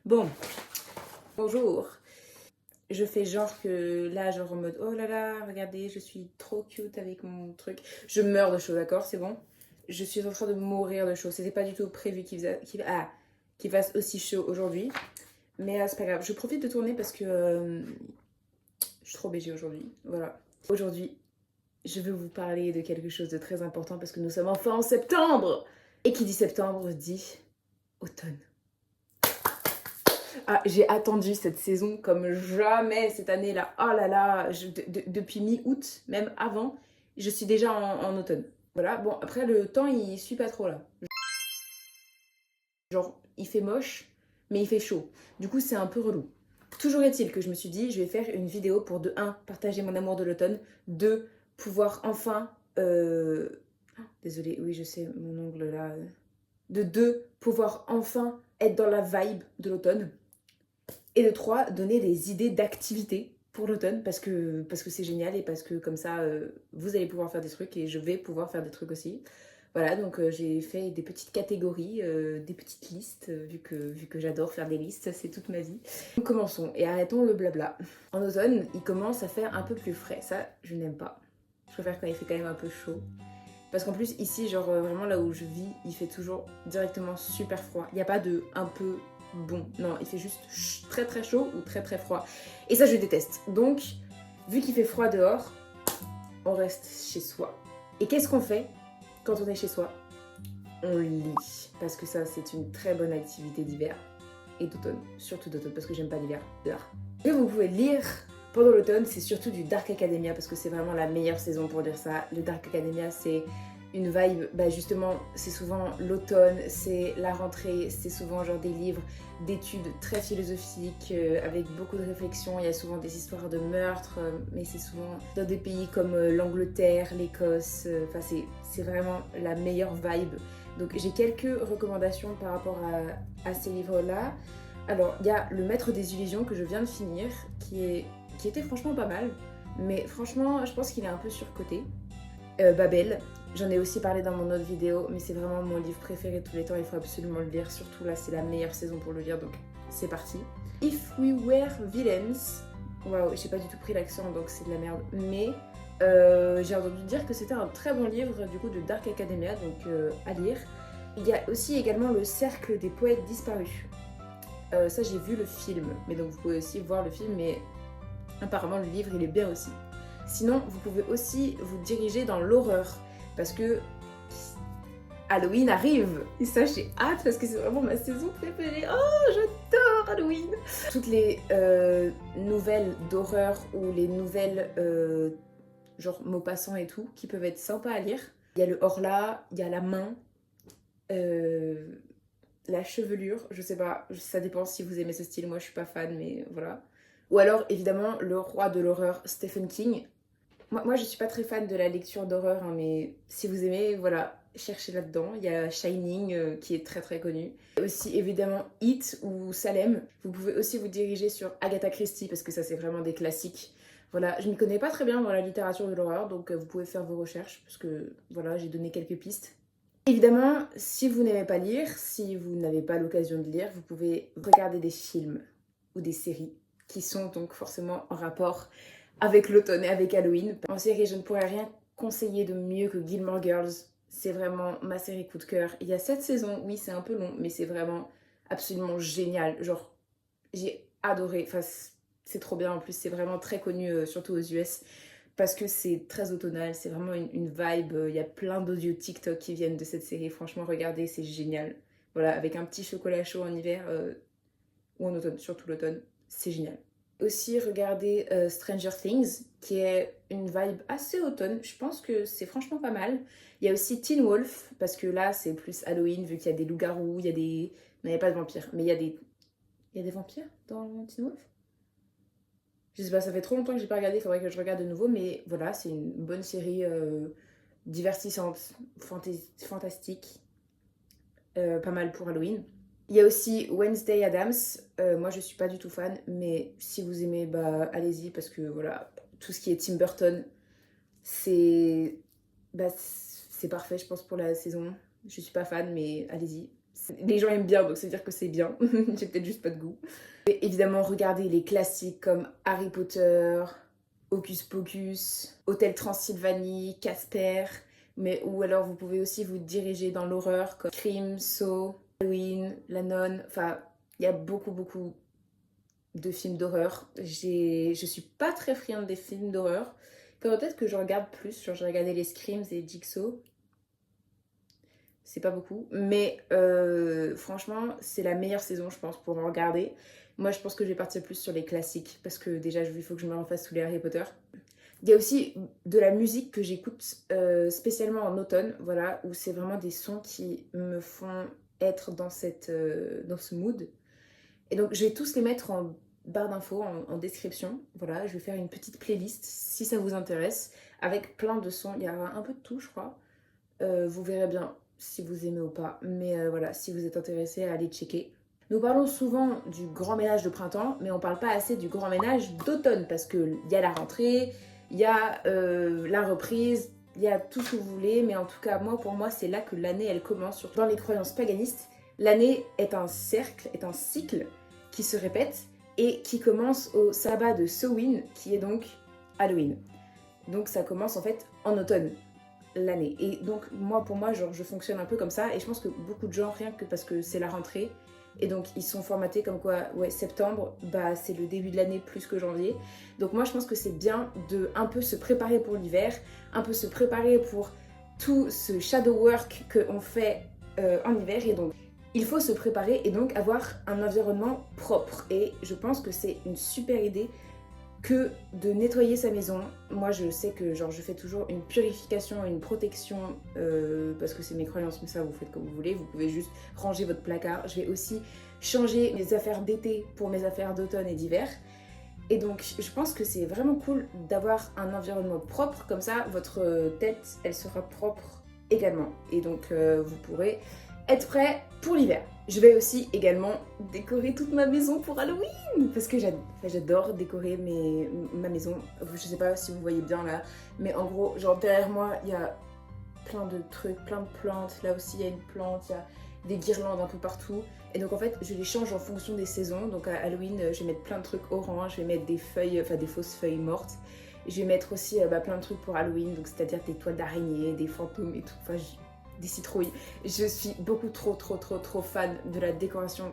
Bon, bonjour. Je fais genre que là, genre en mode oh là là, regardez, je suis trop cute avec mon truc. Je meurs de chaud, d'accord, c'est bon. Je suis en train de mourir de chaud. C'était pas du tout prévu qu'il fasse aussi chaud aujourd'hui. Mais c'est pas grave. Je profite de tourner parce que je suis trop BG aujourd'hui. Voilà. Aujourd'hui, je veux vous parler de quelque chose de très important parce que nous sommes enfin en septembre. Et qui dit septembre dit automne. Ah, j'ai attendu cette saison comme jamais cette année-là. Oh là là, depuis mi-août, même avant, je suis déjà en automne. Voilà, bon, après le temps, il suit pas trop là. Genre, il fait moche, mais il fait chaud. Du coup, c'est un peu relou. Toujours est-il que je me suis dit, je vais faire une vidéo pour de un partager mon amour de l'automne, 2 pouvoir enfin... Désolée, oui, je sais, mon ongle là... De 2 pouvoir enfin être dans la vibe de l'automne. Et de 3 donner des idées d'activités pour l'automne parce que c'est génial et parce que comme ça, vous allez pouvoir faire des trucs et je vais pouvoir faire des trucs aussi. Voilà, donc j'ai fait des petites catégories, des petites listes, vu que j'adore faire des listes, c'est toute ma vie. Donc commençons et arrêtons le blabla. En automne, il commence à faire un peu plus frais. Ça, je n'aime pas. Je préfère quand il fait quand même un peu chaud. Parce qu'en plus, ici, genre vraiment là où je vis, il fait toujours directement super froid. Il n'y a pas de un peu bon. Non, il fait juste très très chaud ou très très froid. Et ça, je déteste. Donc, vu qu'il fait froid dehors, on reste chez soi. Et qu'est-ce qu'on fait quand on est chez soi? On lit. Parce que ça, c'est une très bonne activité d'hiver et d'automne. Surtout d'automne, parce que j'aime pas l'hiver dehors. Et vous pouvez lire pendant l'automne, c'est surtout du Dark Academia parce que c'est vraiment la meilleure saison pour lire ça. Le Dark Academia, c'est une vibe, bah justement, c'est souvent l'automne, c'est la rentrée, c'est souvent genre des livres d'études très philosophiques avec beaucoup de réflexions. Il y a souvent des histoires de meurtres, mais c'est souvent dans des pays comme l'Angleterre, l'Écosse. Enfin, c'est vraiment la meilleure vibe. Donc j'ai quelques recommandations par rapport à ces livres-là. Alors, il y a Le Maître des Illusions que je viens de finir, qui était franchement pas mal, mais franchement, je pense qu'il est un peu surcoté. Babel, j'en ai aussi parlé dans mon autre vidéo, mais c'est vraiment mon livre préféré de tous les temps, il faut absolument le lire, surtout là, c'est la meilleure saison pour le lire, donc c'est parti. If We Were Villains, waouh, j'ai pas du tout pris l'accent, donc c'est de la merde, mais j'ai entendu dire que c'était un très bon livre, du coup, de Dark Academia, donc à lire. Il y a aussi également Le Cercle des Poètes Disparus. Ça, j'ai vu le film, mais donc vous pouvez aussi voir le film, mais apparemment le livre il est bien aussi. Sinon, vous pouvez aussi vous diriger dans l'horreur, parce que Halloween arrive. Et ça, j'ai hâte parce que c'est vraiment ma saison préférée. Oh, j'adore Halloween. Toutes les nouvelles d'horreur ou les nouvelles genre Maupassant et tout, qui peuvent être sympas à lire. Il y a le Horla, il y a la main, la chevelure, je sais pas, ça dépend si vous aimez ce style, moi je suis pas fan, mais voilà. Ou alors évidemment le roi de l'horreur, Stephen King. Moi je suis pas très fan de la lecture d'horreur, hein, mais si vous aimez, voilà, cherchez là-dedans. Il y a Shining qui est très très connu. Et aussi évidemment It ou Salem. Vous pouvez aussi vous diriger sur Agatha Christie parce que ça c'est vraiment des classiques. Voilà, je m'y connais pas très bien dans la littérature de l'horreur, donc vous pouvez faire vos recherches parce que voilà, j'ai donné quelques pistes. Évidemment, si vous n'aimez pas lire, si vous n'avez pas l'occasion de lire, vous pouvez regarder des films ou des séries qui sont donc forcément en rapport avec l'automne et avec Halloween. En série, je ne pourrais rien conseiller de mieux que Gilmore Girls. C'est vraiment ma série coup de cœur. Il y a 7 saisons, oui, c'est un peu long, mais c'est vraiment absolument génial. Genre, j'ai adoré. Enfin, c'est trop bien en plus, c'est vraiment très connu, surtout aux US parce que c'est très automnal, c'est vraiment une vibe. Il y a plein d'audios TikTok qui viennent de cette série. Franchement, regardez, c'est génial. Voilà, avec un petit chocolat chaud en hiver ou en automne, surtout l'automne, c'est génial. Aussi, regardez Stranger Things, qui est une vibe assez automne. Je pense que c'est franchement pas mal. Il y a aussi Teen Wolf, parce que là, c'est plus Halloween, vu qu'il y a des loups-garous, il y a des... Non, il n'y a pas de vampires, mais il y a des vampires dans Teen Wolf. Je sais pas, ça fait trop longtemps que j'ai pas regardé, il faudrait que je regarde de nouveau, mais voilà, c'est une bonne série divertissante, fantastique, pas mal pour Halloween. Il y a aussi Wednesday Addams, moi je suis pas du tout fan, mais si vous aimez, bah allez-y, parce que voilà, tout ce qui est Tim Burton, c'est bah, c'est parfait, je pense, pour la saison. Je suis pas fan, mais allez-y, Les gens aiment bien, donc c'est dire que c'est bien. J'ai peut-être juste pas de goût. Et évidemment, regardez les classiques comme Harry Potter, Hocus Pocus, Hôtel Transylvanie, Casper. Mais ou alors vous pouvez aussi vous diriger dans l'horreur comme Scream, Saw, Halloween, La Nonne. Enfin, il y a beaucoup de films d'horreur. Je suis pas très friande des films d'horreur. Peut-être que je regarde plus. Genre, j'ai regardé les Screams et Jigsaw. C'est pas beaucoup. Mais franchement, c'est la meilleure saison, je pense, pour en regarder. Moi, je pense que je vais partir plus sur les classiques. Parce que déjà, il faut que je me refasse tous les Harry Potter. Il y a aussi de la musique que j'écoute spécialement en automne, voilà, où c'est vraiment des sons qui me font être dans ce mood. Et donc, je vais tous les mettre en barre d'infos, en description. Voilà, je vais faire une petite playlist si ça vous intéresse, avec plein de sons. Il y a un peu de tout, je crois. Vous verrez bien si vous aimez ou pas. Mais voilà, si vous êtes intéressé, allez checker. Nous parlons souvent du grand ménage de printemps, mais on parle pas assez du grand ménage d'automne, parce qu'il y a la rentrée, il y a la reprise, il y a tout ce que vous voulez, mais en tout cas, pour moi, c'est là que l'année, elle commence. Surtout dans les croyances paganistes, l'année est un cercle, est un cycle qui se répète et qui commence au sabbat de Samhain, qui est donc Halloween. Donc ça commence en fait en automne, l'année. Et donc pour moi, genre, je fonctionne un peu comme ça, et je pense que beaucoup de gens, rien que parce que c'est la rentrée, et donc ils sont formatés comme quoi, ouais, septembre, bah c'est le début de l'année plus que janvier. Donc moi je pense que c'est bien de un peu se préparer pour l'hiver, un peu se préparer pour tout ce shadow work qu'on fait en hiver. Et donc il faut se préparer et donc avoir un environnement propre. Et je pense que c'est une super idée que de nettoyer sa maison. Moi je sais que genre je fais toujours une purification, une protection parce que c'est mes croyances, mais ça vous faites comme vous voulez. Vous pouvez juste ranger votre placard. Je vais aussi changer mes affaires d'été pour mes affaires d'automne et d'hiver. Et donc je pense que c'est vraiment cool d'avoir un environnement propre, comme ça votre tête elle sera propre également. Et donc vous pourrez être prêt pour l'hiver. Je vais aussi également décorer toute ma maison pour Halloween parce que j'adore décorer ma maison. Je sais pas si vous voyez bien là, mais en gros, genre derrière moi, il y a plein de trucs, plein de plantes. Là aussi, il y a une plante, il y a des guirlandes un peu partout. Et donc en fait, je les change en fonction des saisons. Donc à Halloween, je vais mettre plein de trucs orange, je vais mettre des feuilles, enfin des fausses feuilles mortes. Je vais mettre aussi plein de trucs pour Halloween, donc c'est-à-dire des toiles d'araignée, des fantômes et tout. Enfin, des citrouilles. Je suis beaucoup trop fan de la décoration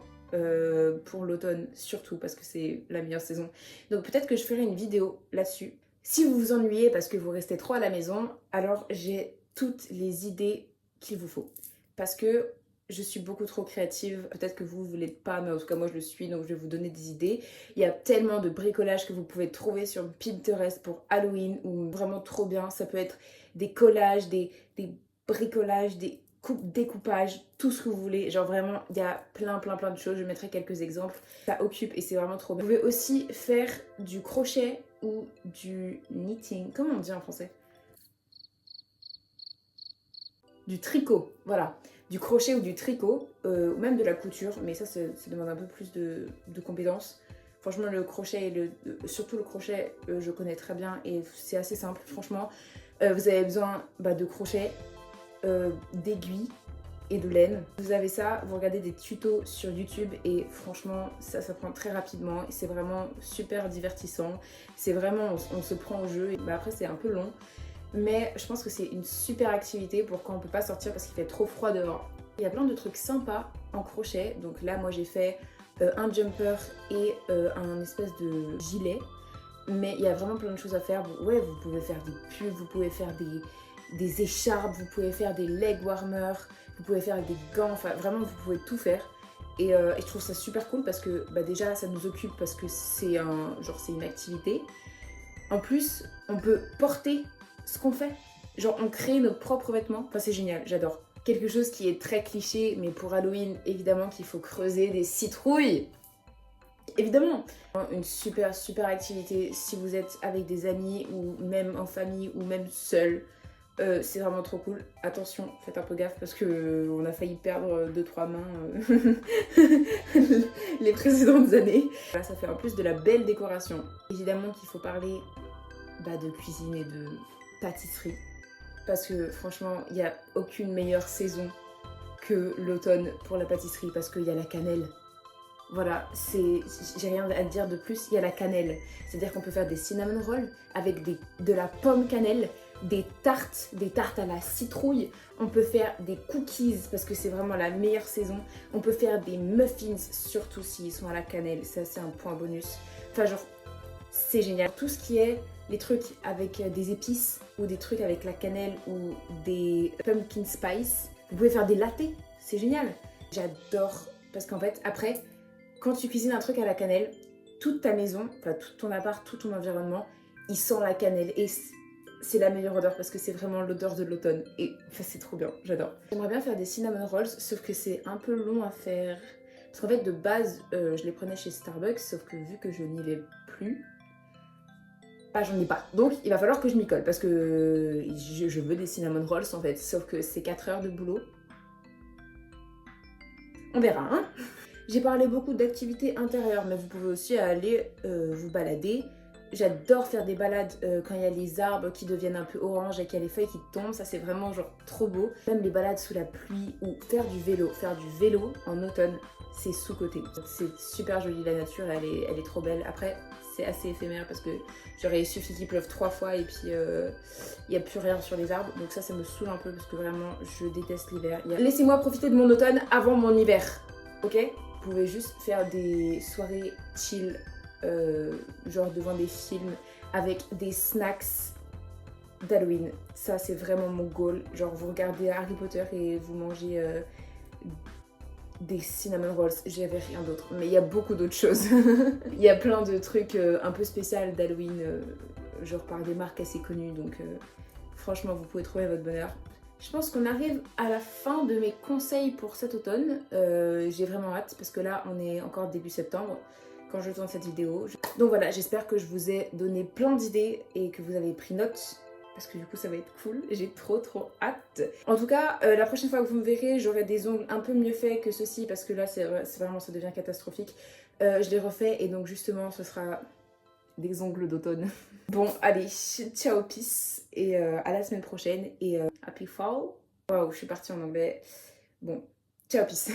pour l'automne, surtout parce que c'est la meilleure saison. Donc peut-être que je ferai une vidéo là-dessus. Si vous vous ennuyez parce que vous restez trop à la maison, alors j'ai toutes les idées qu'il vous faut. Parce que je suis beaucoup trop créative. Peut-être que vous ne l'êtes pas, mais en tout cas moi je le suis, donc je vais vous donner des idées. Il y a tellement de bricolage que vous pouvez trouver sur Pinterest pour Halloween, ou vraiment trop bien. Ça peut être des collages, des bricolage, des découpages, tout ce que vous voulez. Genre vraiment, il y a plein de choses. Je mettrai quelques exemples. Ça occupe et c'est vraiment trop bien. Vous pouvez aussi faire du crochet ou du knitting. Comment on dit en français? Du tricot, voilà. Du crochet ou du tricot, ou même de la couture. Mais ça demande un peu plus de compétences. Franchement, le crochet, surtout le crochet, je connais très bien et c'est assez simple. Franchement, vous avez besoin de crochet, d'aiguilles et de laine. Vous avez ça, vous regardez des tutos sur YouTube et franchement ça s'apprend très rapidement et c'est vraiment super divertissant. C'est vraiment, on se prend au jeu et après c'est un peu long, mais je pense que c'est une super activité pour quand on peut pas sortir parce qu'il fait trop froid dehors. Il y a plein de trucs sympas en crochet, donc là moi j'ai fait un jumper et un espèce de gilet, mais il y a vraiment plein de choses à faire. Ouais, vous pouvez faire des pulls, vous pouvez faire des écharpes, vous pouvez faire des leg warmers, vous pouvez faire des gants, enfin vraiment vous pouvez tout faire. Et je trouve ça super cool parce que déjà ça nous occupe parce que c'est une activité. En plus, on peut porter ce qu'on fait. Genre on crée nos propres vêtements. Enfin c'est génial, j'adore. Quelque chose qui est très cliché, mais pour Halloween, évidemment qu'il faut creuser des citrouilles. Évidemment, une super activité si vous êtes avec des amis ou même en famille ou même seul. C'est vraiment trop cool. Attention, faites un peu gaffe parce que on a failli perdre 2-3 mains les précédentes années. Là, ça fait en plus de la belle décoration. Évidemment qu'il faut parler de cuisine et de pâtisserie parce que franchement, il n'y a aucune meilleure saison que l'automne pour la pâtisserie parce qu'il y a la cannelle. Voilà, j'ai rien à dire de plus, il y a la cannelle. C'est-à-dire qu'on peut faire des cinnamon rolls avec de la pomme cannelle, des tartes à la citrouille. On peut faire des cookies parce que c'est vraiment la meilleure saison. On peut faire des muffins, surtout s'ils sont à la cannelle. Ça, c'est un point bonus. Enfin, genre, c'est génial. Tout ce qui est les trucs avec des épices ou des trucs avec la cannelle ou des pumpkin spice. Vous pouvez faire des lattés, c'est génial. J'adore parce qu'en fait, après, quand tu cuisines un truc à la cannelle, toute ta maison, enfin tout ton appart, tout ton environnement, il sent la cannelle et c'est la meilleure odeur parce que c'est vraiment l'odeur de l'automne et enfin, c'est trop bien, j'adore. J'aimerais bien faire des cinnamon rolls, sauf que c'est un peu long à faire. Parce qu'en fait, de base, je les prenais chez Starbucks, sauf que vu que je n'y vais plus, bah j'en ai pas. Donc il va falloir que je m'y colle parce que je veux des cinnamon rolls en fait, sauf que c'est 4 heures de boulot. On verra, hein. J'ai parlé beaucoup d'activités intérieures, mais vous pouvez aussi aller vous balader. J'adore faire des balades quand il y a les arbres qui deviennent un peu orange et qu'il y a les feuilles qui tombent. Ça, c'est vraiment genre trop beau. Même les balades sous la pluie ou faire du vélo. Faire du vélo en automne, c'est sous-coté. C'est super joli, la nature, elle est trop belle. Après, c'est assez éphémère parce que genre il suffit qu'il pleuve 3 fois et puis il n'y a plus rien sur les arbres. Donc ça me saoule un peu parce que vraiment, je déteste l'hiver. Laissez-moi profiter de mon automne avant mon hiver, ok ? Vous pouvez juste faire des soirées chill, genre devant des films, avec des snacks d'Halloween. Ça, c'est vraiment mon goal. Genre, vous regardez Harry Potter et vous mangez des cinnamon rolls. J'avais rien d'autre, mais il y a beaucoup d'autres choses. Il y a plein de trucs un peu spéciaux d'Halloween, genre par des marques assez connues. Donc, franchement, vous pouvez trouver votre bonheur. Je pense qu'on arrive à la fin de mes conseils pour cet automne. J'ai vraiment hâte parce que là on est encore début septembre quand je tourne cette vidéo. Donc voilà, j'espère que je vous ai donné plein d'idées et que vous avez pris note parce que du coup ça va être cool. J'ai trop hâte. En tout cas, la prochaine fois que vous me verrez, j'aurai des ongles un peu mieux faits que ceci parce que là c'est vraiment, ça devient catastrophique. Je les refais et donc justement ce sera des ongles d'automne. Bon, allez, ciao, peace, et à la semaine prochaine, et happy fall. Waouh, je suis partie en anglais. Bon, ciao, peace.